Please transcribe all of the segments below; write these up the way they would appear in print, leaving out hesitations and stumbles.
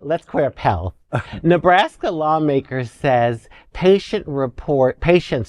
let's clear up health. Nebraska Lawmaker says patients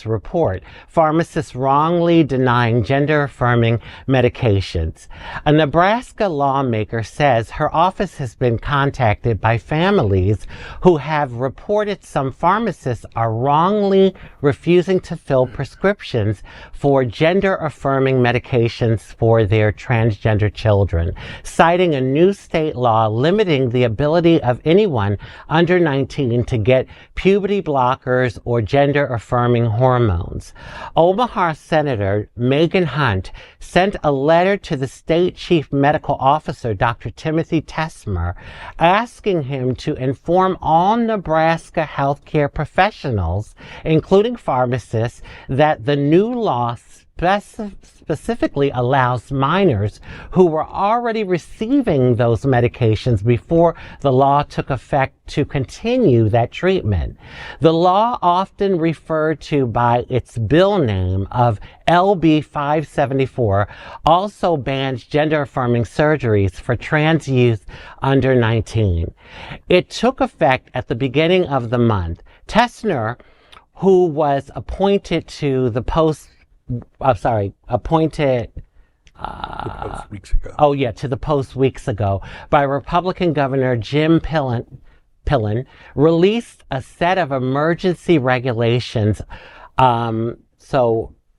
report pharmacists wrongly denying gender-affirming medications. A Nebraska lawmaker says her office has been contacted by families who have reported some pharmacists are wrongly refusing to fill prescriptions for gender-affirming medications for their transgender children, citing a new state law limiting the ability of anyone under 19 to get puberty blockers or gender-affirming hormones. Omaha Senator Megan Hunt sent a letter to the state chief medical officer, Dr. Timothy Tesmer, asking him to inform all Nebraska healthcare professionals, including pharmacists, that the new law specifically allows minors who were already receiving those medications before the law took effect to continue that treatment. The law, often referred to by its bill name of LB 574, also bans gender-affirming surgeries for trans youth under 19. It took effect at the beginning of the month. Tesmer, who was appointed to the post weeks ago by Republican Governor Jim Pillen, released a set of emergency regulations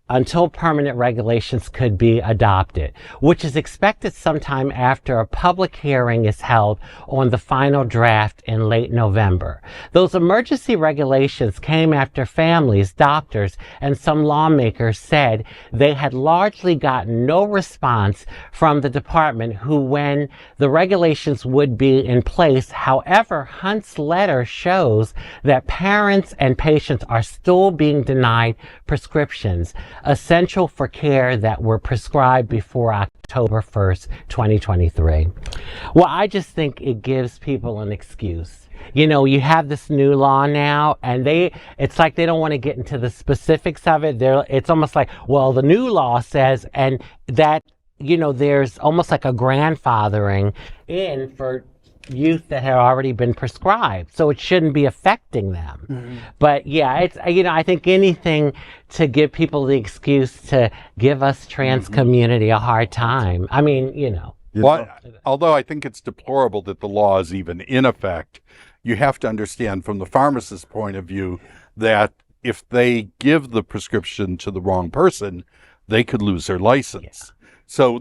until permanent regulations could be adopted, which is expected sometime after a public hearing is held on the final draft in late November. Those emergency regulations came after families, doctors, and some lawmakers said they had largely gotten no response from the department when the regulations would be in place. However, Hunt's letter shows that parents and patients are still being denied prescriptions essential for care that were prescribed before October 1st, 2023. Well, I just think it gives people an excuse. You know, you have this new law now, and it's like they don't want to get into the specifics of it. It's almost like, well, the new law says, and that, you know, there's almost like a grandfathering in for youth that have already been prescribed, so it shouldn't be affecting them. Mm-hmm. But yeah, it's, you know, I think anything to give people the excuse to give us trans community a hard time. I mean, you know. Well, although I think it's deplorable that the law is even in effect, you have to understand from the pharmacist's point of view that if they give the prescription to the wrong person, they could lose their license. Yeah. So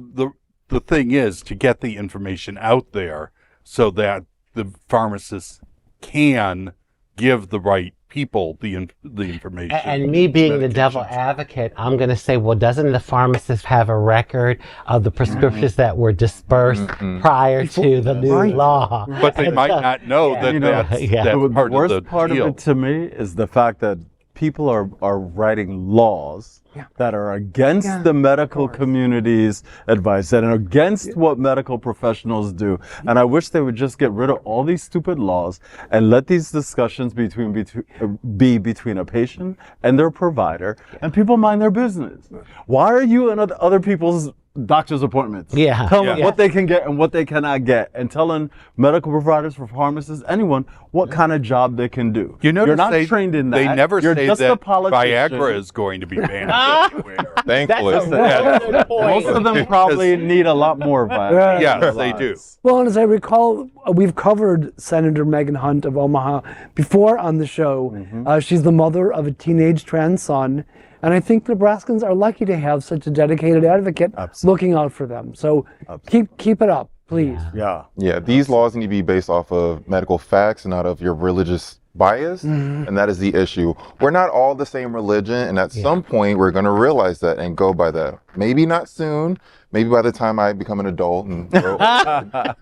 the thing is to get the information out there so that the pharmacists can give the right people the information. And me being the devil advocate, I'm going to say, well, doesn't the pharmacist have a record of the prescriptions that were dispersed prior to the new law? But they might not know that that's part of the deal. The worst part of it to me is the fact that people are writing laws that are against the medical community's advice and against what medical professionals do. And I wish they would just get rid of all these stupid laws and let these discussions be between a patient and their provider, and people mind their business. Why are you in other people's doctor's appointments? Tell them what they can get and what they cannot get, and telling medical providers, for pharmacists, anyone, what kind of job they can do. You notice You're not trained in that. They never You're say just that a politician. Viagra is going to be banned everywhere. Thankfully. Most of them probably need a lot more Viagra. Yes, they do. Well, and as I recall, we've covered Senator Megan Hunt of Omaha before on the show. She's the mother of a teenage trans son. And I think Nebraskans are lucky to have such a dedicated advocate looking out for them. So keep it up, please. Yeah, these laws need to be based off of medical facts and not of your religious bias, and that is the issue. We're not all the same religion, and at some point we're going to realize that and go by that. Maybe not soon. Maybe by the time I become an adult and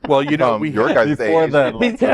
well, you know, your guys' age.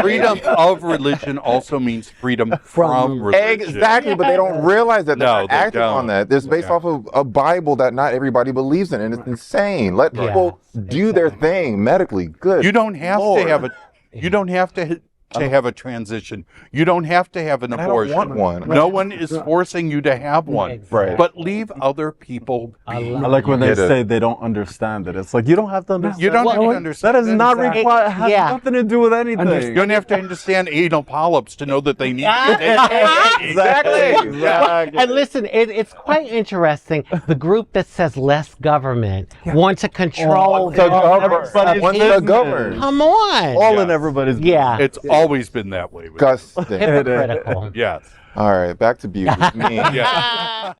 Freedom of religion also means freedom from religion. Exactly, but they don't realize that. They're not acting don't. on that. It's based off of a Bible that not everybody believes in, and it's insane. Let people do their thing medically. Good. You don't have to have a. You don't have to to have a transition. You don't have to have an I don't abortion. want one. No one is forcing you to have one. Right. But leave other people be. I like when they Get it. say they don't understand it. It's like, you don't have to understand. You don't it. have to understand. That is not Exactly. required. Has Yeah. nothing to do with anything. You don't have to understand anal polyps to know that they need Exactly. And listen, it's quite interesting. The group that says less government want to control Everybody's What's the business. government? Come on. All in everybody's Yeah. It's always been that way. With Disgusting. Hypocritical. Yes. All right, back to beauty. Me. Yeah.